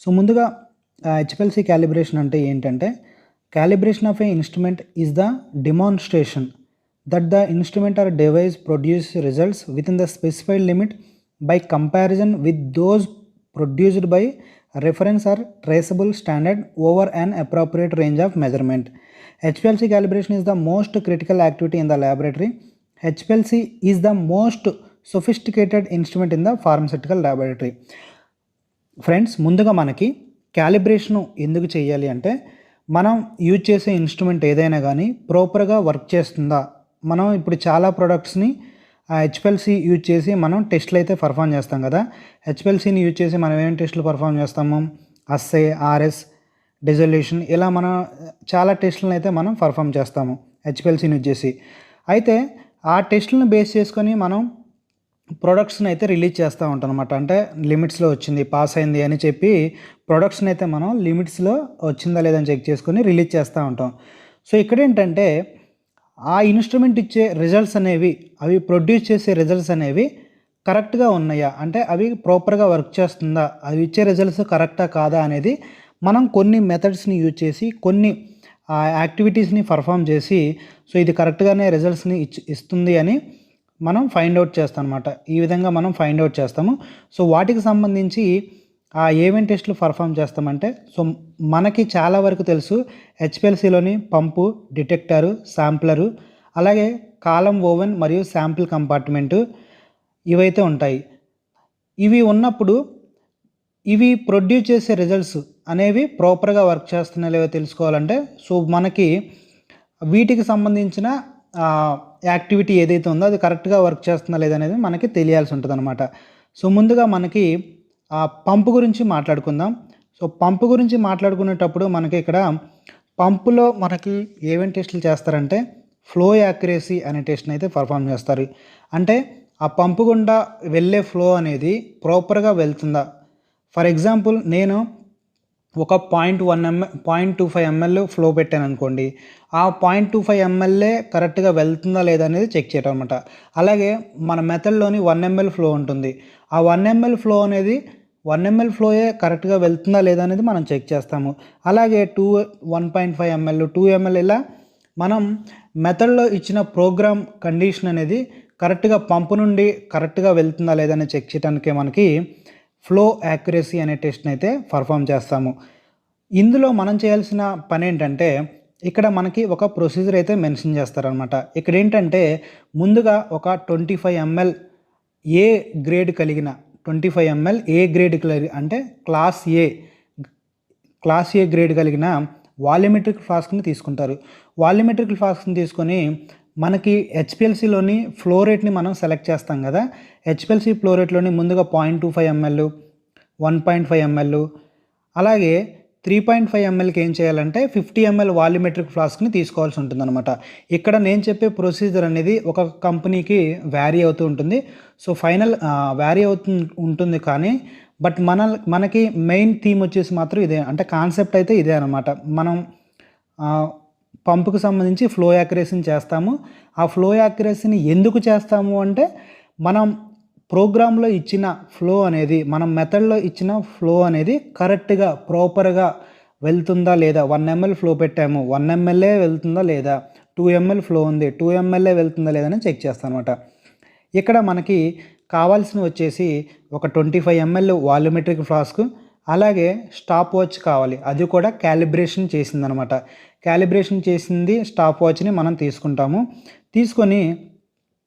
So ముందుగా HPLC calibration అంటే ఏంటంటే, calibration of a instrument is the demonstration that the instrument or device produce results within the specified limit by comparison with those produced by reference or traceable standard over an appropriate range of measurement. HPLC calibration is the most critical activity in the laboratory. HPLC is the most sophisticated instrument in the pharmaceutical laboratory. Friends, ముందుగా మనకి క్యాలిబ్రేషను ఎందుకు చేయాలి అంటే, మనం use చేసే instrument ఏదైనా కానీ ప్రాపర్గా వర్క్ చేస్తుందా. మనం ఇప్పుడు చాలా ప్రొడక్ట్స్ని హెచ్పిఎల్సి యూజ్ చేసి మనం టెస్ట్లు అయితే పర్ఫామ్ చేస్తాం కదా. హెచ్పిఎల్సిని యూజ్ చేసి మనం ఏమేమి టెస్టులు పర్ఫామ్ చేస్తాము, అస్సే, ఆర్ఎస్, డిజల్యూషన్, ఇలా మనం చాలా టెస్టులను అయితే మనం పర్ఫామ్ చేస్తాము హెచ్పిఎల్సిని యూజ్ చేసి. అయితే ఆ టెస్టులను బేస్ చేసుకొని మనం ప్రొడక్ట్స్ని అయితే రిలీజ్ చేస్తూ ఉంటాం అనమాట. అంటే లిమిట్స్లో వచ్చింది, పాస్ అయింది అని చెప్పి ప్రొడక్ట్స్ని అయితే మనం లిమిట్స్లో వచ్చిందా లేదని చెక్ చేసుకొని రిలీజ్ చేస్తూ ఉంటాం. సో ఇక్కడ ఏంటంటే, ఆ ఇన్స్ట్రుమెంట్ ఇచ్చే రిజల్ట్స్ అనేవి, అవి ప్రొడ్యూస్ చేసే రిజల్ట్స్ అనేవి కరెక్ట్గా ఉన్నాయా, అంటే అవి ప్రాపర్గా వర్క్ చేస్తుందా, అవి ఇచ్చే రిజల్ట్స్ కరెక్టా కాదా అనేది మనం కొన్ని మెథడ్స్ని యూజ్ చేసి, కొన్ని యాక్టివిటీస్ని పర్ఫామ్ చేసి, సో ఇది కరెక్ట్గానే రిజల్ట్స్ని ఇస్తుంది అని మనం ఫైండ్ అవుట్ చేస్తాం అనమాట. ఈ విధంగా మనం ఫైండ్ అవుట్ చేస్తాము. సో వాటికి సంబంధించి ఏమేం టెస్టులు పర్ఫామ్ చేస్తామంటే, సో మనకి చాలా వరకు తెలుసు హెచ్పిఎల్సిలోని పంపు, డిటెక్టరు, శాంప్లరు, అలాగే కాలం ఓవెన్ మరియు శాంపిల్ కంపార్ట్మెంటు ఇవైతే ఉంటాయి. ఇవి ఉన్నప్పుడు ఇవి ప్రొడ్యూస్ చేసే రిజల్ట్స్ అనేవి ప్రాపర్గా వర్క్ చేస్తున్నాయో లేవో తెలుసుకోవాలంటే, సో మనకి వీటికి సంబంధించిన యాక్టివిటీ ఏదైతే ఉందో అది కరెక్ట్గా వర్క్ చేస్తుందా లేదనేది మనకి తెలియాల్సి ఉంటుంది అనమాట. సో ముందుగా మనకి పంపు గురించి మాట్లాడుకుందాం. సో పంపు గురించి మాట్లాడుకునేటప్పుడు మనకి ఇక్కడ పంపులో మనకి ఏమేమి టెస్టులు చేస్తారంటే, ఫ్లో యాక్యురసీ అనే టెస్ట్ని అయితే పర్ఫామ్ చేస్తారు. అంటే ఆ పంపు గుండా వెళ్ళే ఫ్లో అనేది ప్రాపర్గా వెళ్తుందా. ఫర్ ఎగ్జాంపుల్, నేను ఒక 0.25 ml ఫ్లో పెట్టాను అనుకోండి, ఆ 0.25 ml కరెక్ట్గా వెళ్తుందా లేదా అనేది చెక్ చేయడం అనమాట. అలాగే మన మెథడ్లోని 1 ml ఫ్లో ఉంటుంది. ఆ 1 ml ఫ్లో అనేది 1 ml ఫ్లోయే కరెక్ట్గా వెళ్తుందా లేదా అనేది మనం చెక్ చేస్తాము. అలాగే 1.5 ml, 2 ml ఇలా మనం మెథడ్లో ఇచ్చిన ప్రోగ్రామ్ కండిషన్ అనేది కరెక్ట్గా పంపు నుండి కరెక్ట్గా వెళ్తుందా లేదా అనేది చెక్ చేయడానికి మనకి ఫ్లో యాక్యురసీ అనే టెస్ట్ని అయితే పర్ఫామ్ చేస్తాము. ఇందులో మనం చేయాల్సిన పని ఏంటంటే, ఇక్కడ మనకి ఒక ప్రొసీజర్ అయితే మెన్షన్ చేస్తారనమాట. ఇక్కడ ఏంటంటే, ముందుగా ఒక 25 ml ఏ గ్రేడ్ కలిగిన 25 ml ఏ గ్రేడ్ అంటే క్లాస్ ఏ గ్రేడ్ కలిగిన వాల్యూమెట్రిక్ ఫ్లాస్క్ని తీసుకుంటారు. వాల్యూమెట్రిక్ ఫ్లాస్క్ని తీసుకొని మనకి హెచ్పిఎల్సిలోని ఫ్లో రేట్ని మనం సెలెక్ట్ చేస్తాం కదా. హెచ్పిఎల్సి ఫ్లో రేట్లోని ముందుగా 0.25 ml, 1.5 ml, అలాగే 3.5 mlకి ఏం చేయాలంటే 50 ml వాల్యూమెట్రిక్ ఫ్లాస్క్ని తీసుకోవాల్సి ఉంటుందన్నమాట. ఇక్కడ నేను చెప్పే ప్రొసీజర్ అనేది ఒక కంపెనీకి వ్యారీ అవుతూ ఉంటుంది. సో ఫైనల్ వ్యారీ ఉంటుంది కానీ బట్ మనకి మెయిన్ థీమ్ వచ్చేసి మాత్రం ఇదే, అంటే కాన్సెప్ట్ అయితే ఇదే అనమాట. మనం పంపుకు సంబంధించి ఫ్లో యాక్యురసీని చేస్తాము. ఆ ఫ్లో యాక్యురసీని ఎందుకు చేస్తాము అంటే, మనం ప్రోగ్రాంలో ఇచ్చిన ఫ్లో అనేది, మనం మెథడ్లో ఇచ్చిన ఫ్లో అనేది కరెక్ట్గా ప్రాపర్గా వెళ్తుందా లేదా. 1 ml ఫ్లో పెట్టాము, 1 ml వెళ్తుందా లేదా, 2 ml ఫ్లో ఉంది, 2 ml వెళ్తుందా లేదా అని చెక్ చేస్తాను అనమాట. ఇక్కడ మనకి కావాల్సిన వచ్చేసి ఒక 25 ml వాల్యూమెట్రిక్ ఫ్లాస్క్, అలాగే స్టాప్ వాచ్ కావాలి. అది కూడా క్యాలిబ్రేషన్ చేసిందనమాట. క్యాలిబ్రేషన్ చేసింది స్టాప్ వాచ్ని మనం తీసుకుంటాము. తీసుకొని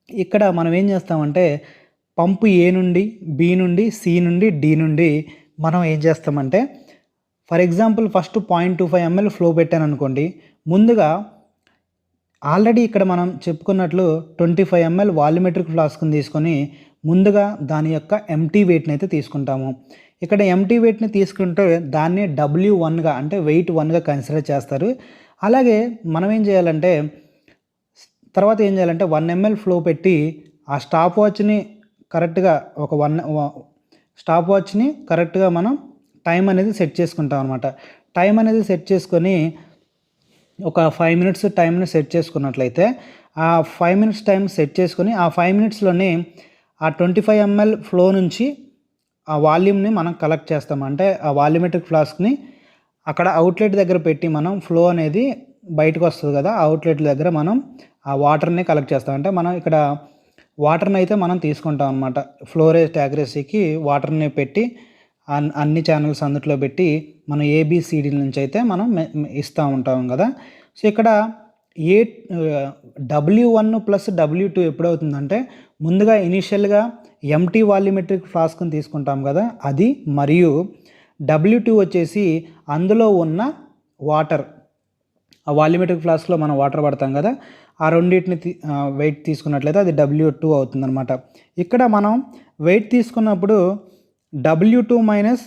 ఇక్కడ మనం ఏం చేస్తామంటే, పంపు ఏ నుండి, బి నుండి, సి నుండి, డి నుండి మనం ఏం చేస్తామంటే, for example first 0.25 ml flow పెట్టాను అనుకోండి. ముందుగా ఆల్రెడీ ఇక్కడ మనం చెప్పుకున్నట్లు 25 ml వాల్యూమెట్రిక్ ఫ్లాస్క్ని తీసుకొని ముందుగా దాని యొక్క ఎంటీ వెయిట్ని అయితే తీసుకుంటాము. ఇక్కడ ఎంటీ వెయిట్ని తీసుకుంటే దాన్ని W1గా అంటే వెయిట్ 1గా కన్సిడర్ చేస్తారు. అలాగే మనం ఏం చేయాలంటే, తర్వాత ఏం చేయాలంటే 1 ml ఫ్లో పెట్టి ఆ స్టాప్ వాచ్ని కరెక్ట్గా స్టాప్ వాచ్ని కరెక్ట్గా మనం టైం అనేది సెట్ చేసుకుంటాం అనమాట. టైం అనేది సెట్ చేసుకొని ఒక 5 minutes టైంని సెట్ చేసుకున్నట్లయితే, ఆ 5 minutes టైం సెట్ చేసుకొని ఆ 5 minutesలోనే ఆ 25 ml ఫ్లో నుంచి ఆ వాల్యూమ్ని మనం కలెక్ట్ చేస్తాం. అంటే ఆ వాల్యూమెట్రిక్ ఫ్లాస్క్ని అక్కడ అవుట్లెట్ దగ్గర పెట్టి మనం ఫ్లో అనేది బయటకు వస్తుంది కదా, అవుట్లెట్ దగ్గర మనం ఆ వాటర్ని కలెక్ట్ చేస్తాం. అంటే మనం ఇక్కడ వాటర్ని అయితే మనం తీసుకుంటాం అనమాట. ఫ్లో రేట్ యాక్యురసీకి వాటర్ని పెట్టి అన్ని ఛానల్స్ అందుట్లో పెట్టి మనం ఏబిసిడి నుంచి అయితే మనం ఇస్తూ ఉంటాం కదా. సో ఇక్కడ ఏ W1 ప్లస్ W2 ఎప్పుడవుతుందంటే ముందుగా ఇనీషియల్గా ఎంటీ వాల్యూమెట్రిక్ ఫ్లాస్క్ని తీసుకుంటాం కదా అది, మరియు W2 వచ్చేసి అందులో ఉన్న వాటర్, ఆ వాల్యూమెట్రిక్ ఫ్లాస్క్లో మనం వాటర్ పడతాం కదా, ఆ రెండింటిని వెయిట్ తీసుకున్నట్లయితే అది W2 అవుతుందన్నమాట. ఇక్కడ మనం వెయిట్ తీసుకున్నప్పుడు W2 minus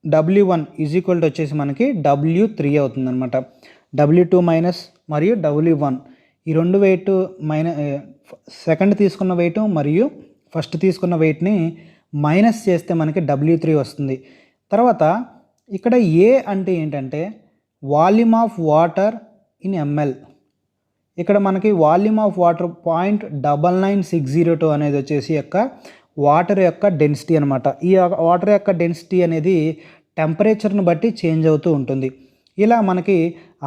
W1 is equal to వచ్చేసి మనకి W3 అవుతుందన్నమాట. W2 మైనస్ మరియు W1 ఈ రెండు వెయిట్ సెకండ్ తీసుకున్న వెయిట్ మరియు ఫస్ట్ తీసుకున్న వెయిట్ని మైనస్ చేస్తే మనకి W3 వస్తుంది. తర్వాత ఇక్కడ ఏ అంటే ఏంటంటే volume of water in ML. ఇక్కడ మనకి వాల్యూమ్ ఆఫ్ వాటర్ 0.99602 అనేది వచ్చేసి వాటర్ యొక్క డెన్సిటీ అనమాట. ఈ వాటర్ యొక్క డెన్సిటీ అనేది టెంపరేచర్ని బట్టి చేంజ్ అవుతూ ఉంటుంది. ఇలా మనకి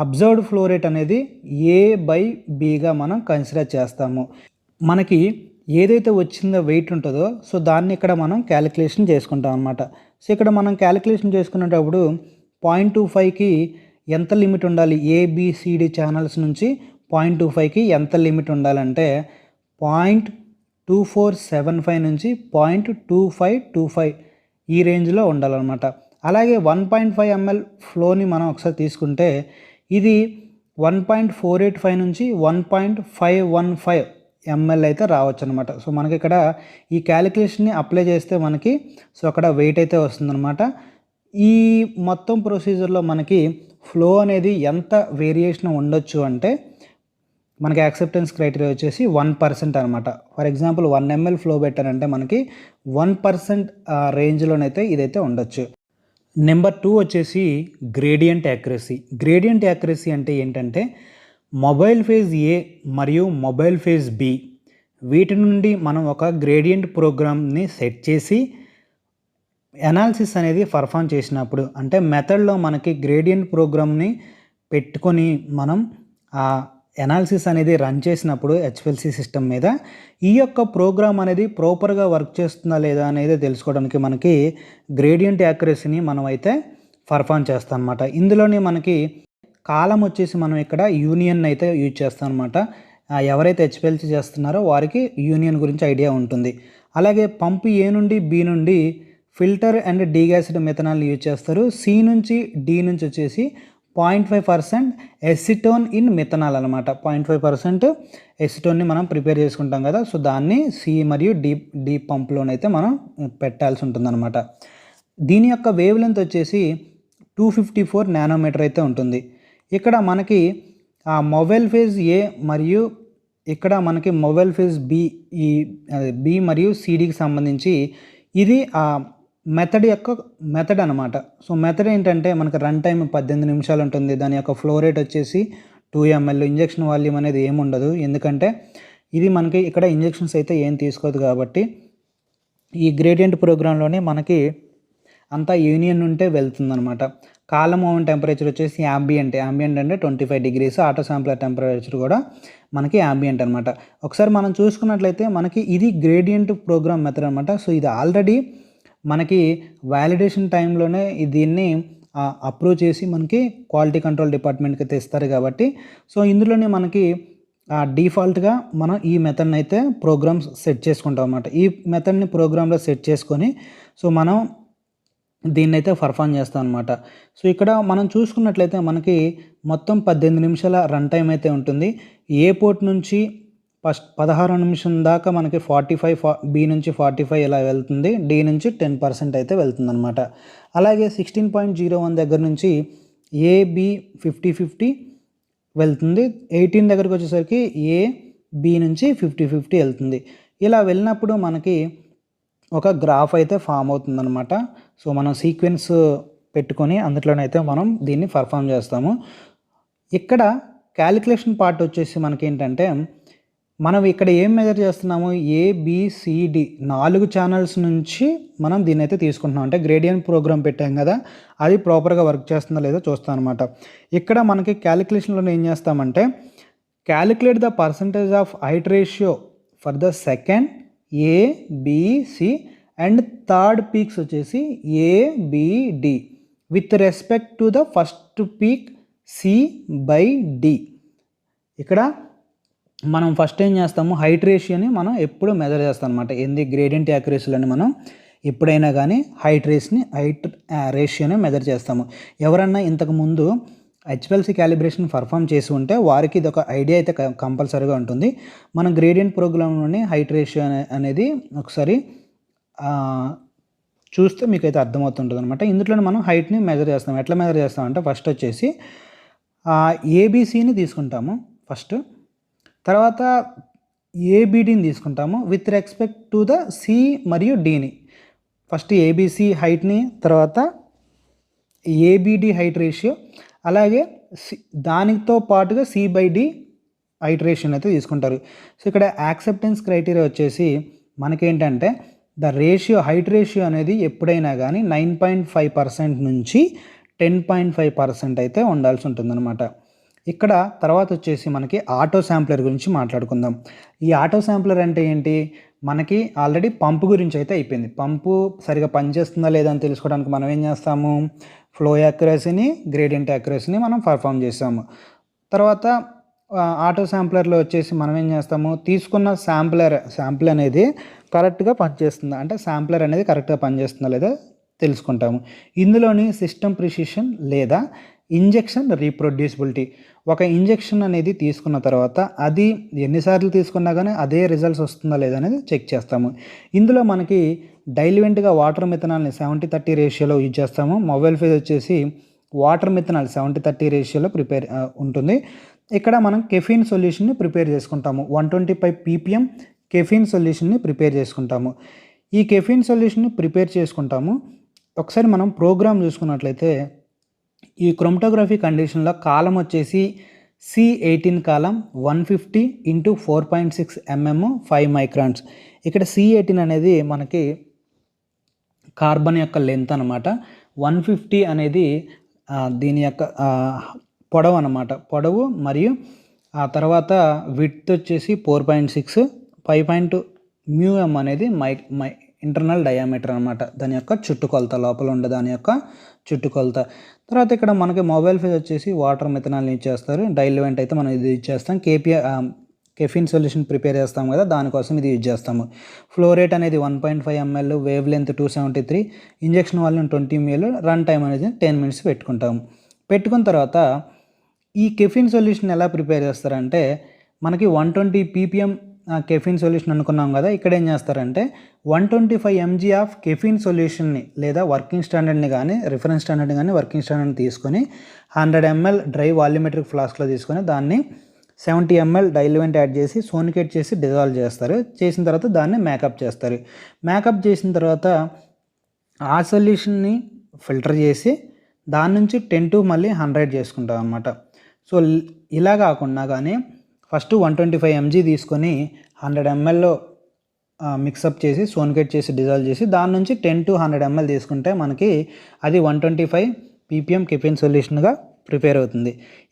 అబ్జర్వ్డ్ ఫ్లో రేట్ అనేది A/Bగా మనం కన్సిడర్ చేస్తాము. మనకి ఏదైతే వచ్చిందో వెయిట్ ఉంటుందో సో దాన్ని ఇక్కడ మనం క్యాలిక్యులేషన్ చేసుకుంటాం అనమాట. సో ఇక్కడ మనం క్యాలిక్యులేషన్ చేసుకునేటప్పుడు 0.25కి ఎంత లిమిట్ ఉండాలి, ABCD ఛానల్స్ నుంచి 0.25కి ఎంత లిమిట్ ఉండాలంటే 0.2475 నుంచి 0.2525 ఈ రేంజ్లో ఉండాలన్నమాట. అలాగే 1.5 ml ఫ్లోని మనం ఒకసారి తీసుకుంటే ఇది 1.485 నుంచి 1.515 ml అయితే రావచ్చు అనమాట. సో మనకి ఇక్కడ ఈ క్యాలిక్యులేషన్ని అప్లై చేస్తే మనకి సో అక్కడ వెయిట్ అయితే వస్తుందన్నమాట. ఈ మొత్తం ప్రొసీజర్లో మనకి ఫ్లో అనేది ఎంత వేరియేషన్ ఉండొచ్చు అంటే మనకి యాక్సెప్టెన్స్ క్రైటీరియా వచ్చేసి 1% అనమాట. ఫర్ ఎగ్జాంపుల్ 1 ml ఫ్లో పెట్టారంటే మనకి 1% రేంజ్లోనైతే ఇదైతే ఉండొచ్చు. నెంబర్ 2 వచ్చేసి గ్రేడియంట్ యాక్యురసీ. గ్రేడియంట్ యాక్యురసీ అంటే ఏంటంటే మొబైల్ ఫేజ్ ఏ మరియు మొబైల్ ఫేజ్ బి వీటి నుండి మనం ఒక గ్రేడియంట్ ప్రోగ్రామ్ని సెట్ చేసి అనాలిసిస్ అనేది పర్ఫామ్ చేసినప్పుడు, అంటే మెథడ్లో మనకి గ్రేడియంట్ ప్రోగ్రామ్ని పెట్టుకొని మనం ఆ అనాలిసిస్ అనేది రన్ చేసినప్పుడు HPLC సిస్టమ్ మీద ఈ యొక్క ప్రోగ్రామ్ అనేది ప్రాపర్గా వర్క్ చేస్తుందా లేదా అనేది తెలుసుకోవడానికి మనకి గ్రేడియంట్ యాక్యురసీని మనం అయితే పర్ఫామ్ చేస్తాం అనమాట. ఇందులోనే మనకి కాలం వచ్చేసి మనం ఇక్కడ యూనియన్ అయితే యూజ్ చేస్తాం అనమాట. ఎవరైతే HPLC చేస్తున్నారో వారికి యూనియన్ గురించి ఐడియా ఉంటుంది. అలాగే పంపు ఏ నుండి బి నుండి ఫిల్టర్ అండ్ డీగ్యాస్డ్ మెథనాల్ యూజ్ చేస్తారు. సి నుంచి డి నుంచి వచ్చేసి 0.5% ఎసిటోన్ ఇన్ మిథనాల్ అనమాట. 0.5% ఎసిటోన్ని మనం ప్రిపేర్ చేసుకుంటాం కదా, సో దాన్ని సి మరియు డి పంప్లోనైతే మనం పెట్టాల్సి ఉంటుందన్నమాట. దీని యొక్క వేవ్ లెంత్ వచ్చేసి 254 నానోమీటర్ అయితే ఉంటుంది. ఇక్కడ మనకి ఆ మొబైల్ ఫేజ్ ఏ మరియు ఇక్కడ మనకి మొబైల్ ఫేజ్ బి, ఈ బి మరియు సిడికి సంబంధించి ఇది ఆ మెథడ్ అనమాట. సో మెథడ్ ఏంటంటే మనకి రన్ టైం 18 నిమిషాలు ఉంటుంది. దాని యొక్క ఫ్లో రేట్ వచ్చేసి 2 ml. ఇంజెక్షన్ వాల్యూమ్ అనేది ఏముండదు, ఎందుకంటే ఇది మనకి ఇక్కడ ఇంజెక్షన్స్ అయితే ఏం తీసుకోదు కాబట్టి ఈ గ్రేడియంట్ ప్రోగ్రాంలోనే మనకి అంతా యూనియన్ ఉంటే వెళ్తుందనమాట. కాలం ఓవెన్ టెంపరేచర్ వచ్చేసి యాంబియంట్ అంటే 25 degrees. ఆటో శాంప్లర్ టెంపరేచర్ కూడా మనకి యాంబియంట్ అనమాట. ఒకసారి మనం చూసుకున్నట్లయితే మనకి ఇది గ్రేడియంట్ ప్రోగ్రామ్ మెథడ్ అనమాట. సో ఇది ఆల్రెడీ మనకి వ్యాలిడేషన్ టైంలోనే దీన్ని అప్రూవ్ చేసి మనకి క్వాలిటీ కంట్రోల్ డిపార్ట్మెంట్కి తెస్తారు కాబట్టి సో ఇందులోనే మనకి డిఫాల్ట్గా మనం ఈ మెథడ్ని అయితే ప్రోగ్రామ్స్ సెట్ చేసుకుంటాం అన్నమాట. ఈ మెథడ్ని ప్రోగ్రాంలో సెట్ చేసుకొని సో మనం దీన్ని అయితే పర్ఫామ్ చేస్తాం అనమాట. సో ఇక్కడ మనం చూసుకున్నట్లయితే మనకి మొత్తం 18 నిమిషాల రన్ టైం అయితే ఉంటుంది. ఏ పోర్ట్ నుంచి ఫస్ట్ 16 నిమిషం దాకా మనకి 45, బి నుంచి 45 ఇలా వెళ్తుంది, డి నుంచి 10% అయితే వెళ్తుంది అనమాట. అలాగే 16.01 దగ్గర నుంచి ఏబి 50-50 వెళ్తుంది. 18 దగ్గరకు వచ్చేసరికి ఏబి నుంచి 50-50 వెళ్తుంది. ఇలా వెళ్ళినప్పుడు మనకి ఒక గ్రాఫ్ అయితే ఫామ్ అవుతుందన్నమాట. సో మనం సీక్వెన్స్ పెట్టుకొని అందులోనైతే మనం దీన్ని పర్ఫామ్ చేస్తాము. ఇక్కడ క్యాలిక్యులేషన్ పార్ట్ వచ్చేసి మనకి ఏంటంటే మనం ఇక్కడ ఏం మెజర్ చేస్తున్నాము, ఏబిసిడి 4 ఛానల్స్ నుంచి మనం దీన్ని అయితే తీసుకుంటున్నాం. అంటే గ్రేడియంట్ ప్రోగ్రామ్ పెట్టాం కదా, అది ప్రాపర్గా వర్క్ చేస్తుందో లేదో చూస్తాం అనమాట. ఇక్కడ మనకి క్యాలిక్యులేషన్లో ఏం చేస్తామంటే calculate the percentage of height ratio for the second ABC and third peaks వచ్చేసి ABD with respect to the first peak సి/డి. ఇక్కడ మనం ఫస్ట్ ఏం చేస్తాము, హైట్ రేషియోని మనం ఎప్పుడు మెజర్ చేస్తాం అనమాట. ఏంది గ్రేడియంట్ యాక్యురసీలని మనం ఎప్పుడైనా కానీ హైట్ రేషియోని మెజర్ చేస్తాము. ఎవరన్నా ఇంతకుముందు హెచ్పిఎల్సి క్యాలిబ్రేషన్ పర్ఫామ్ చేసి ఉంటే వారికి ఇది ఒక ఐడియా అయితే కంపల్సరీగా ఉంటుంది. మనం గ్రేడియంట్ ప్రోగ్రాంలోని హైట్ రేషియో అనేది ఒకసారి చూస్తే మీకు అయితే అర్థమవుతుంటుంది అనమాట. ఇందులోనే మనం హైట్ని మెజర్ చేస్తాం. ఎట్లా మెజర్ చేస్తామంటే ఫస్ట్ వచ్చేసి ఏబిసిని తీసుకుంటాము ఫస్ట్, తర్వాత ఏబిడిని తీసుకుంటాము with respect to the C మరియు డిని. ఫస్ట్ ఏబిసి హైట్ని, తర్వాత ఏబిడి హైట్ రేషియో, అలాగే దానితో పాటుగా సి/డి హైట్ రేషియోని అయితే తీసుకుంటారు. సో ఇక్కడ యాక్సెప్టెన్స్ క్రైటీరియా వచ్చేసి మనకేంటంటే ద రేషియో హైట్ రేషియో అనేది ఎప్పుడైనా కానీ 9.5% నుంచి 10.5% అయితే ఉండాల్సి ఉంటుందన్నమాట. ఇక్కడ తర్వాత వచ్చేసి మనకి ఆటో శాంప్లర్ గురించి మాట్లాడుకుందాం. ఈ ఆటో శాంప్లర్ అంటే ఏంటి, మనకి ఆల్రెడీ పంపు గురించి అయితే అయిపోయింది. పంపు సరిగా పనిచేస్తుందా లేదా అని తెలుసుకోవడానికి మనం ఏం చేస్తాము, ఫ్లో యాక్యురసీని, గ్రేడియంట్ యాక్యురసీని మనం పర్ఫామ్ చేస్తాము. తర్వాత ఆటో శాంప్లర్లో వచ్చేసి మనం ఏం చేస్తాము, తీసుకున్న శాంపుల్ అనేది కరెక్ట్గా పనిచేస్తుందా, అంటే శాంప్లర్ అనేది కరెక్ట్గా పనిచేస్తుందా లేదా తెలుసుకుంటాము. ఇందులోని సిస్టమ్ ప్రిసిషన్ లేదా ఇంజెక్షన్ రీప్రొడ్యూసిబిలిటీ. ఒక ఇంజెక్షన్ అనేది తీసుకున్న తర్వాత అది ఎన్నిసార్లు తీసుకున్నా కానీ అదే రిజల్ట్స్ వస్తుందా లేదా అనేది చెక్ చేస్తాము. ఇందులో మనకి డైల్యూయెంట్గా వాటర్ మిథనాల్ని 70:30 రేషియోలో యూజ్ చేస్తాము. మొబైల్ ఫేజ్ వచ్చేసి వాటర్ మిథనాల్ 70:30 రేషియోలో ఉంటుంది. ఇక్కడ మనం కెఫీన్ సొల్యూషన్ని ప్రిపేర్ చేసుకుంటాము. 125 ppm కెఫీన్ సొల్యూషన్ని ప్రిపేర్ చేసుకుంటాము. ఈ కెఫీన్ సొల్యూషన్ని ప్రిపేర్ చేసుకుంటాము. ఒకసారి మనం ప్రోగ్రామ్ చూసుకున్నట్లయితే ఈ క్రోమటోగ్రఫీ కండిషన్లో కాలం వచ్చేసి C18 కాలం 150 × 4.6 mm 5 microns. ఇక్కడ C18 అనేది మనకి కార్బన్ యొక్క లెంత్ అనమాట. 150 అనేది దీని యొక్క పొడవు అనమాట, పొడవు, మరియు ఆ తర్వాత విడ్త్ వచ్చేసి 4.6, 5.2 μm అనేది ఇంటర్నల్ డయామీటర్ అనమాట, దాని యొక్క చుట్టుకొలత, లోపల ఉండే దాని యొక్క చుట్టుకొలత. తర్వాత ఇక్కడ మనకి మొబైల్ ఫేజ్ వచ్చేసి వాటర్ మిథనాల్ని ఇచ్చేస్తారు. డైల్యూయెంట్ అయితే మనం ఇది యూజ్ చేస్తాం. కెఫిన్ సొల్యూషన్ ప్రిపేర్ చేస్తాం కదా, దానికోసం ఇది యూజ్ చేస్తాము. ఫ్లో రేట్ అనేది 1.5 ml, wave length 273, injection volume 20 ml, run time అనేది 10 minutes పెట్టుకుంటాము. పెట్టుకున్న తర్వాత ఈ కెఫిన్ సొల్యూషన్ ఎలా ప్రిపేర్ చేస్తారంటే మనకి 120 ppm కెఫిన్ సొల్యూషన్ అనుకున్నాం కదా, ఇక్కడ ఏం చేస్తారంటే 125 mg ఆఫ్ కెఫిన్ సొల్యూషన్ని లేదా వర్కింగ్ స్టాండర్డ్ని కానీ రిఫరెన్స్ స్టాండర్డ్ని కానీ వర్కింగ్ స్టాండర్డ్ని తీసుకొని 100 ml డ్రై వాల్యూమెట్రిక్ ఫ్లాస్క్లో తీసుకొని దాన్ని 70 ml డైల్యూయెంట్ యాడ్ చేసి సోనికేట్ చేసి డిజాల్వ్ చేస్తారు. చేసిన తర్వాత దాన్ని మేకప్ చేస్తారు. మేకప్ చేసిన తర్వాత ఆ సొల్యూషన్ని ఫిల్టర్ చేసి దాని నుంచి 10 to మళ్ళీ 100 చేసుకుంటాం అన్నమాట. సో ఇలా కాకుండా కానీ ఫస్ట్ 125 mg తీసుకొని 100 mlలో మిక్సప్ చేసి సోనికేట్ చేసి డిజాల్వ్ చేసి దాని నుంచి 10 to 100 ml తీసుకుంటే మనకి అది 125 ppm కెఫిన్ సొల్యూషన్గా ప్రిపేర్ అవుతుంది.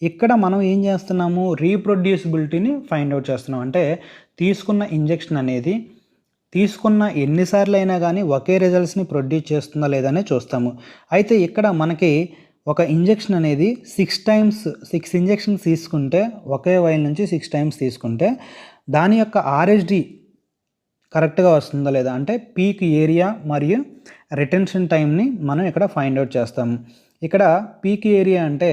ఇక్కడ మనం ఏం చేస్తున్నాము, రీప్రొడ్యూసిబిలిటీని ఫైండ్ అవుట్ చేస్తున్నాం. అంటే తీసుకున్న ఇంజెక్షన్ అనేది తీసుకున్న ఎన్నిసార్లు అయినా కానీ ఒకే రిజల్ట్స్ని ప్రొడ్యూస్ చేస్తుందా లేదని చూస్తాము. అయితే ఇక్కడ మనకి ఒక ఇంజెక్షన్ అనేది 6 ఇంజెక్షన్స్ తీసుకుంటే, ఒకే వైల్ నుంచి 6 times తీసుకుంటే దాని యొక్క ఆర్ఎస్డి కరెక్ట్గా వస్తుందా లేదా, అంటే పీక్ ఏరియా మరియు రిటెన్షన్ టైంని మనం ఇక్కడ ఫైండ్ అవుట్ చేస్తాము. ఇక్కడ పీక్ ఏరియా అంటే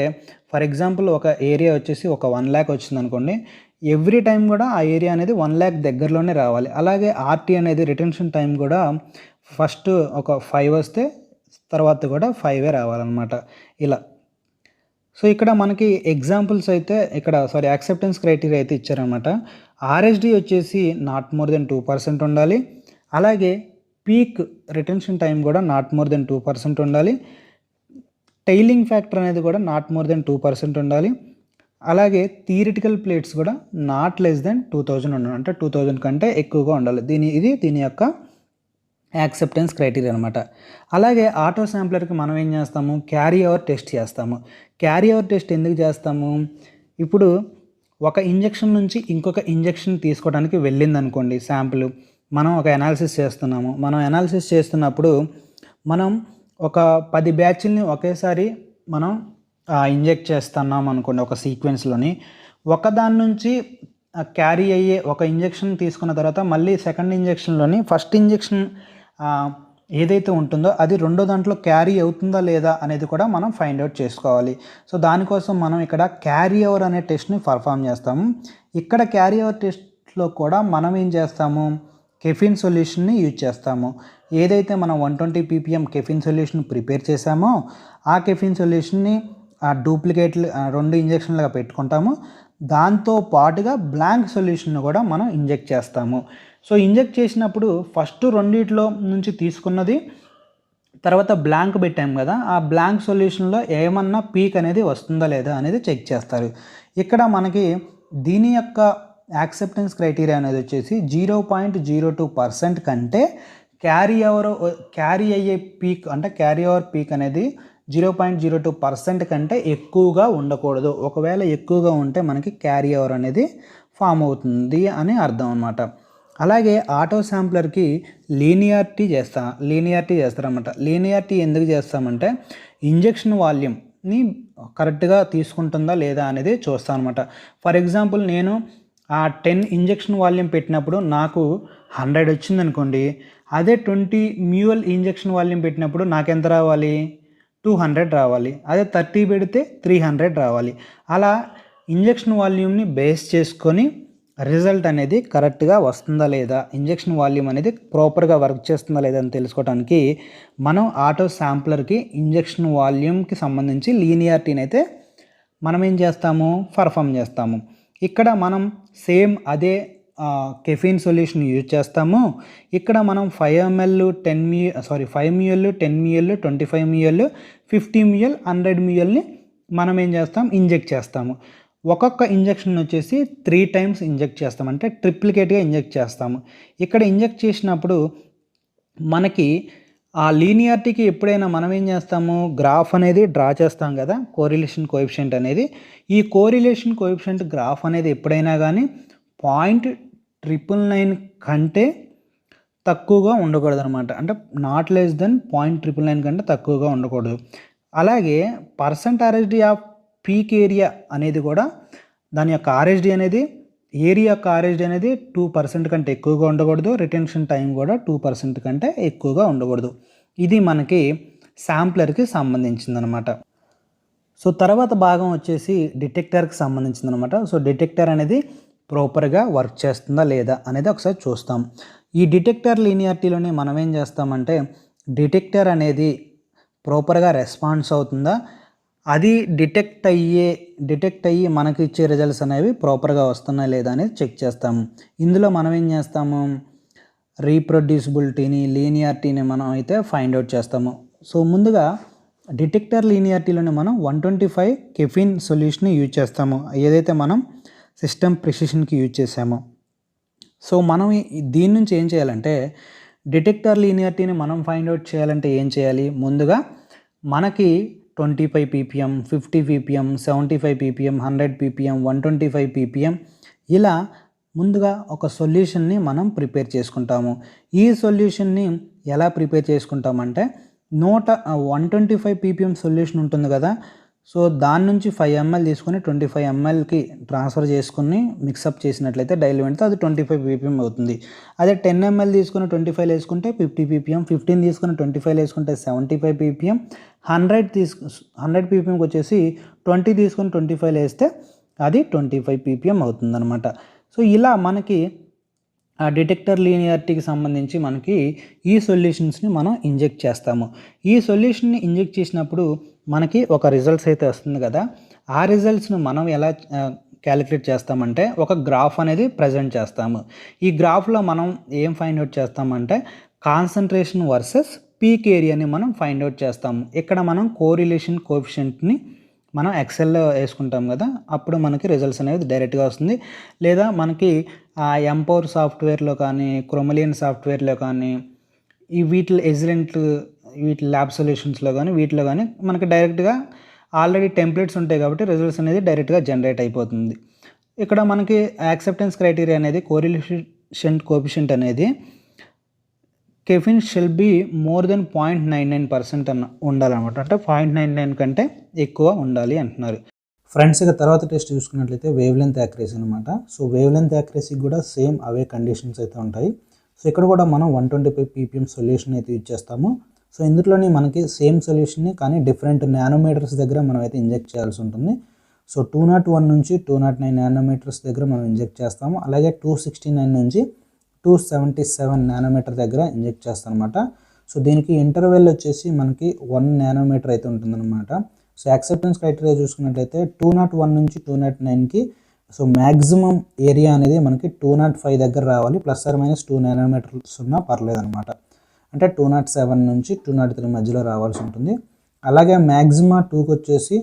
ఫర్ ఎగ్జాంపుల్ ఒక ఏరియా వచ్చేసి ఒక 1 lakh వచ్చింది అనుకోండి, ఎవ్రీ టైం కూడా ఆ ఏరియా అనేది 1 lakh దగ్గరలోనే రావాలి. అలాగే ఆర్టీ అనేది రిటెన్షన్ టైం కూడా ఫస్ట్ ఒక 5 వస్తే తర్వాత కూడా 5 రావాలన్నమాట ఇలా. సో ఇక్కడ మనకి ఎగ్జాంపుల్స్ అయితే యాక్సెప్టెన్స్ క్రైటీరియా అయితే ఇచ్చారనమాట. ఆర్ఎస్డి వచ్చేసి నాట్ మోర్ దెన్ 2% ఉండాలి. అలాగే పీక్ రిటెన్షన్ టైం కూడా నాట్ మోర్ దెన్ 2% ఉండాలి. టైలింగ్ ఫ్యాక్టర్ అనేది కూడా నాట్ మోర్ దెన్ 2% ఉండాలి. అలాగే థియరిటికల్ ప్లేట్స్ కూడా నాట్ లెస్ దెన్ 2000 ఉండాలి, అంటే 2000 కంటే ఎక్కువగా ఉండాలి. దీని యొక్క యాక్సెప్టెన్స్ క్రైటీరియా అనమాట. అలాగే ఆటో శాంప్లర్కి మనం ఏం చేస్తాము, క్యారీ ఓవర్ టెస్ట్ చేస్తాము. క్యారీ ఓవర్ టెస్ట్ ఎందుకు చేస్తాము, ఇప్పుడు ఒక ఇంజెక్షన్ నుంచి ఇంకొక ఇంజెక్షన్ తీసుకోవడానికి వెళ్ళింది అనుకోండి శాంపుల్, మనం ఒక అనాలిసిస్ చేస్తున్నాము. మనం అనాలిసిస్ చేస్తున్నప్పుడు మనం ఒక 10 బ్యాచ్ల్ని ఒకేసారి మనం ఇంజెక్ట్ చేస్తున్నాం అనుకోండి ఒక సీక్వెన్స్లోని. ఒకదాని నుంచి క్యారీ అయ్యే ఒక ఇంజెక్షన్ తీసుకున్న తర్వాత మళ్ళీ సెకండ్ ఇంజెక్షన్లోని ఫస్ట్ ఇంజెక్షన్ ఏదైతే ఉంటుందో అది రెండో దాంట్లో క్యారీ అవుతుందా లేదా అనేది కూడా మనం ఫైండ్ అవుట్ చేసుకోవాలి. సో దానికోసం మనం ఇక్కడ క్యారీ ఓవర్ అనే టెస్ట్ని పర్ఫామ్ చేస్తాము. ఇక్కడ క్యారీ ఓవర్ టెస్ట్లో కూడా మనం ఏం చేస్తాము, కెఫిన్ సొల్యూషన్ని యూజ్ చేస్తాము. ఏదైతే మనం 120 ppm కెఫిన్ సొల్యూషన్ ప్రిపేర్ చేసామో ఆ కెఫిన్ సొల్యూషన్ని ఆ డూప్లికేట్లు 2 ఇంజెక్షన్లుగా పెట్టుకుంటాము. దాంతో పాటుగా బ్లాంక్ సొల్యూషన్ కూడా మనం ఇంజెక్ట్ చేస్తాము. సో ఇంజెక్ట్ చేసినప్పుడు ఫస్ట్ రెండిట్లో నుంచి తీసుకున్నది తర్వాత బ్లాంక్ పెట్టాం కదా, ఆ బ్లాంక్ సొల్యూషన్లో ఏమన్నా పీక్ అనేది వస్తుందా లేదా అనేది చెక్ చేస్తారు. ఇక్కడ మనకి దీని యొక్క యాక్సెప్టెన్స్ క్రైటీరియా అనేది వచ్చేసి 0.02% కంటే క్యారీ అయ్యే పీక్, అంటే క్యారీ ఓవర్ పీక్ అనేది 0.02% కంటే ఎక్కువగా ఉండకూడదు. ఒకవేళ ఎక్కువగా ఉంటే మనకి క్యారీ ఓవర్ అనేది ఫామ్ అవుతుంది అని అర్థం అన్నమాట. అలాగే ఆటో శాంప్లర్కి లీనియారిటీ చేస్తారన్నమాట. లీనియారిటీ ఎందుకు చేస్తామంటే ఇంజెక్షన్ వాల్యూమ్ని కరెక్ట్గా తీసుకుంటుందా లేదా అనేది చూస్తాం అనమాట. ఫర్ ఎగ్జాంపుల్ నేను ఆ 10 ఇంజెక్షన్ వాల్యూమ్ పెట్టినప్పుడు నాకు 100 వచ్చింది అనుకోండి, అదే 20 ml ఇంజెక్షన్ వాల్యూమ్ పెట్టినప్పుడు నాకు ఎంత రావాలి, 200 రావాలి. అదే 30 పెడితే 300 రావాలి. అలా ఇంజెక్షన్ వాల్యూమ్ని బేస్ చేసుకొని రిజల్ట్ అనేది కరెక్ట్గా వస్తుందా లేదా, ఇంజెక్షన్ వాల్యూమ్ అనేది ప్రాపర్గా వర్క్ చేస్తుందా లేదా అని తెలుసుకోవడానికి మనం ఆటో శాంప్లర్కి ఇంజెక్షన్ వాల్యూమ్కి సంబంధించి లీనియారిటీని అయితే మనం ఏం చేస్తాము, పర్ఫామ్ చేస్తాము. ఇక్కడ మనం సేమ్ అదే కెఫిన్ సొల్యూషన్ యూజ్ చేస్తాము. ఇక్కడ మనం 5 ml 10 ml 25 ml 50 ml 100 mlని మనం ఏం చేస్తాం, ఇంజెక్ట్ చేస్తాము. ఒక్కొక్క ఇంజెక్షన్ వచ్చేసి 3 times ఇంజెక్ట్ చేస్తాం, అంటే ట్రిప్లికేట్గా ఇంజెక్ట్ చేస్తాము. ఇక్కడ ఇంజెక్ట్ చేసినప్పుడు మనకి ఆ లీనియారిటీకి ఎప్పుడైనా మనం ఏం చేస్తాము, గ్రాఫ్ అనేది డ్రా చేస్తాం కదా, కోరిలేషన్ కోఎఫిషియంట్ అనేది. ఈ కోరిలేషన్ కోఎఫిషియంట్ గ్రాఫ్ అనేది ఎప్పుడైనా కానీ 0.999 కంటే తక్కువగా ఉండకూడదు అనమాట. అంటే నాట్ లెస్ దెన్ 0.999 కంటే తక్కువగా ఉండకూడదు. అలాగే పర్సెంట్ ఆఫ్ పీక్ ఏరియా అనేది కూడా దాని యొక్క ఆర్ఎస్డి అనేది ఏరియా యొక్క ఆర్ఎస్డి అనేది 2% కంటే ఎక్కువగా ఉండకూడదు. రిటెన్షన్ టైం కూడా 2% కంటే ఎక్కువగా ఉండకూడదు. ఇది మనకి శాంప్లర్కి సంబంధించిందనమాట. సో తర్వాత భాగం వచ్చేసి డిటెక్టర్కి సంబంధించిందనమాట. సో డిటెక్టర్ అనేది ప్రాపర్గా వర్క్ చేస్తుందా లేదా అనేది ఒకసారి చూస్తాం. ఈ డిటెక్టర్ లీనియారిటీలోనే మనం ఏం చేస్తామంటే డిటెక్టర్ అనేది ప్రాపర్గా రెస్పాన్స్ అవుతుందా, అది డిటెక్ట్ అయ్యి మనకి ఇచ్చే రిజల్ట్స్ అనేవి ప్రాపర్గా వస్తున్నాయి లేదా అనేది చెక్ చేస్తాము. ఇందులో మనం ఏం చేస్తాము, రీప్రొడ్యూసిబిలిటీని లీనియారిటీని మనం అయితే ఫైండ్ అవుట్ చేస్తాము. సో ముందుగా డిటెక్టర్ లీనియారిటీలోనే మనం 125 కెఫిన్ సొల్యూషన్ యూజ్ చేస్తాము, ఏదైతే మనం సిస్టమ్ ప్రిసిషన్కి యూజ్ చేసామో. సో మనం దీని నుంచి ఏం చేయాలంటే డిటెక్టర్ లీనియారిటీని మనం ఫైండ్ అవుట్ చేయాలంటే ఏం చేయాలి, ముందుగా మనకి 25 ppm 50 ppm 75 ppm 100 ppm 125 ppm ఇలా ముందుగా ఒక సొల్యూషన్ని మనం ప్రిపేర్ చేసుకుంటాము. ఈ సొల్యూషన్ని ఎలా ప్రిపేర్ చేసుకుంటామంటే 125 ppm సొల్యూషన్ ఉంటుంది కదా, సో దాని నుంచి 5 ml తీసుకొని 25 mlకి ట్రాన్స్ఫర్ చేసుకుని మిక్సప్ చేసినట్లయితే డైల్యూమెంట్తో అది 25 ppm అవుతుంది. అదే 10 ml తీసుకుని 25 వేసుకుంటే 50 ppm, 15 తీసుకుని 25 వేసుకుంటే 75 ppm, 100 ppmకి వచ్చేసి 20 తీసుకొని 25 వేస్తే అది 25 ppm అవుతుందన్నమాట. సో ఇలా మనకి ఆ డిటెక్టర్ లీనియారిటీకి సంబంధించి మనకి ఈ సొల్యూషన్స్ని మనం ఇంజెక్ట్ చేస్తాము. ఈ సొల్యూషన్ని ఇంజెక్ట్ చేసినప్పుడు మనకి ఒక రిజల్ట్స్ అయితే వస్తుంది కదా, ఆ రిజల్ట్స్ను మనం ఎలా క్యాలిక్యులేట్ చేస్తామంటే ఒక గ్రాఫ్ అనేది ప్రజెంట్ చేస్తాము. ఈ గ్రాఫ్లో మనం ఏం ఫైండ్ అవుట్ చేస్తామంటే కాన్సన్ట్రేషన్ వర్సెస్ పీక్ ఏరియాని మనం ఫైండ్ అవుట్ చేస్తాము. ఇక్కడ మనం కోరిలేషన్ కోఎఫిషియంట్ని మనం ఎక్సెల్‌లో యేసుకుంటాం గదా! అప్పుడు మనకి రిజల్ట్స్ అనేది డైరెక్ట్‌గా వస్తుంది. లేదా మనకి ఎంపవర్ సాఫ్ట్‌వేర్‌లో కానీ, క్రోమలియన్ సాఫ్ట్‌వేర్‌లో కానీ, ఈ వీటిలో ఎజిలెంట్ వీటి ల్యాబ్ సొల్యూషన్స్‌లో గానీ, వీటిలో గానీ మనకి డైరెక్ట్‌గా ఆల్రెడీ టెంప్లేట్స్ ఉంటాయి కాబట్టి రిజల్ట్స్ అనేది డైరెక్ట్‌గా జనరేట్ అయిపోతుంది. ఇక్కడ మనకి యాక్సెప్టెన్స్ క్రైటీరియా అనేది కోరిలేషన్ కోఎఫిషియంట్ అనేది కెఫిన్ షెల్ బీ మోర్ దెన్ 0.99% ఉండాలనమాట. అంటే 0.99 కంటే ఎక్కువ ఉండాలి అంటున్నారు. ఫ్రెండ్స్ ఇక తర్వాత టెస్ట్ చూసుకున్నట్లయితే వేవ్ లెంత్ యాక్యురసీ అనమాట. సో వేవ్ లెంత్ యాక్యురసీకి కూడా సేమ్ అవే కండిషన్స్ అయితే ఉంటాయి. సో ఇక్కడ కూడా మనం 125 ppm సొల్యూషన్ అయితే యూజ్ చేస్తాము. సో ఇందులోని మనకి సేమ్ సొల్యూషన్ని కానీ డిఫరెంట్ నానోమీటర్స్ దగ్గర మనం అయితే ఇంజెక్ట్ చేయాల్సి ఉంటుంది. సో 201 నుంచి 209 నానోమీటర్స్ దగ్గర మనం ఇంజెక్ట్ చేస్తాము. అలాగే 269 నుంచి 277 నానోమీటర్ దగ్గర ఇంజెక్ట్ చేస్తాం అనమాట. సో దీనికి ఇంటర్వెల్ వచ్చేసి మనకి 1 నానోమీటర్ అయితే ఉంటుందన్నమాట. సో యాక్సెప్టెన్స్ క్రైటీరియా చూసుకున్నట్లయితే 201 నుంచి 209కి సో మ్యాక్సిమం ఏరియా అనేది మనకి 205 దగ్గర రావాలి. ±2 నానోమీటర్స్ ఉన్నా పర్లేదన్నమాట. అంటే 207 నుంచి 203 మధ్యలో రావాల్సి ఉంటుంది. అలాగే మ్యాక్సిమా 2కి వచ్చేసి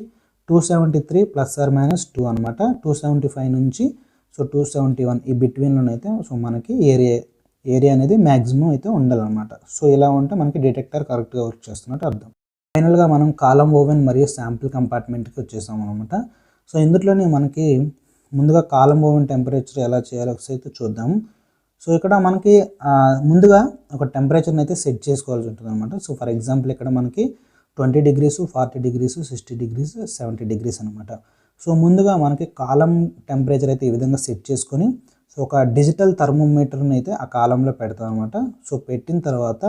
273 ±2 అనమాట. 275 నుంచి సో 271 ఈ బిట్వీన్లోనైతే సో మనకి ఏరియా అనేది మ్యాక్సిమం అయితే ఉండాలన్నమాట. సో ఇలా ఉంటే మనకి డిటెక్టర్ కరెక్ట్గా వర్క్ చేస్తున్నట్టు అర్థం. ఫైనల్గా మనం కాలమ్ ఓవెన్ మరియు శాంపిల్ కంపార్ట్మెంట్కి వచ్చేసాం అనమాట. సో ఇందులోనే మనకి ముందుగా కాలమ్ ఓవెన్ టెంపరేచర్ ఎలా చేయాలో ఒకసారి చూద్దాము. సో ఇక్కడ మనకి ముందుగా ఒక టెంపరేచర్ని అయితే సెట్ చేసుకోవాల్సి ఉంటుంది అనమాట. సో ఫర్ ఎగ్జాంపుల్ ఇక్కడ మనకి 20 degrees, 40 degrees, 60 degrees, 70 degrees అనమాట. సో ముందుగా మనకి కాలమ్ టెంపరేచర్ అయితే ఈ విధంగా సెట్ చేసుకొని సో ఒక డిజిటల్ థర్మోమీటర్ని అయితే ఆ కాలంలో పెడతాం అనమాట. సో పెట్టిన తర్వాత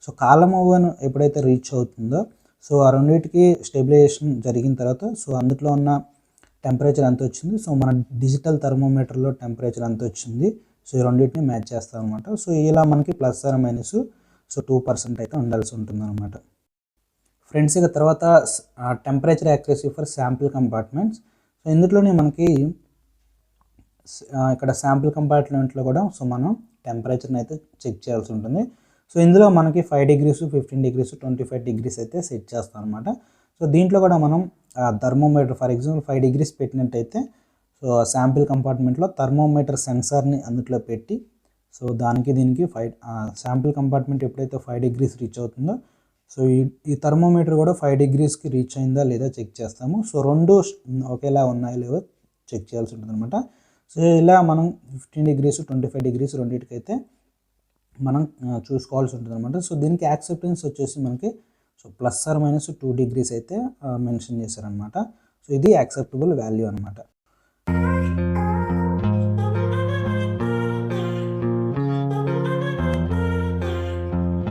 సో కాలమ్ ఓవెన్ ఎప్పుడైతే రీచ్ అవుతుందో సో ఆ రెండింటికి స్టెబిలైజేషన్ జరిగిన తర్వాత సో అందులో ఉన్న టెంపరేచర్ ఎంత వచ్చింది, సో మన డిజిటల్ థర్మోమీటర్లో టెంపరేచర్ ఎంత వచ్చింది, సో ఈ రెండింటిని మ్యాచ్ చేస్తాం అనమాట. సో ఇలా మనకి ± సో 2% అయితే ఉండాల్సి ఉంటుంది అనమాట. ఫ్రెండ్స్ ఇక తర్వాత temperature accuracy for sample compartments. So ఇందులోనే మనకి ఇక్కడ శాంపిల్ కంపార్ట్మెంట్లో కూడా సో మనం టెంపరేచర్ని అయితే చెక్ చేయాల్సి ఉంటుంది. సో ఇందులో మనకి 5 degrees, 15 degrees, 25 degrees అయితే సెట్ చేస్తాం అనమాట. సో దీంట్లో కూడా మనం థర్మోమీటర్ ఫర్ ఎగ్జాంపుల్ 5 degrees పెట్టినట్టయితే సో శాంపిల్ కంపార్ట్మెంట్లో థర్మోమీటర్ సెన్సార్ని అందులో పెట్టి సో దీనికి శాంపిల్ కంపార్ట్మెంట్ ఎప్పుడైతే 5 degrees రీచ్ అవుతుందో సో ఈ థర్మోమీటర్ కూడా 5 degreesకి రీచ్ అయిందా లేదా చెక్ చేస్తాము. సో రెండు ఒకేలా ఉన్నాయో లేవో చెక్ చేయాల్సి ఉంటుంది అనమాట. సో ఇలా మనం 15 degrees, 25 degrees రెండింటికైతే మనం చూసుకోవాల్సి ఉంటుంది అనమాట. సో దీనికి యాక్సెప్టెన్స్ వచ్చేసి మనకి సో ±2 degrees అయితే మెన్షన్ చేశారనమాట. సో ఇది యాక్సెప్టబుల్ వాల్యూ అనమాట.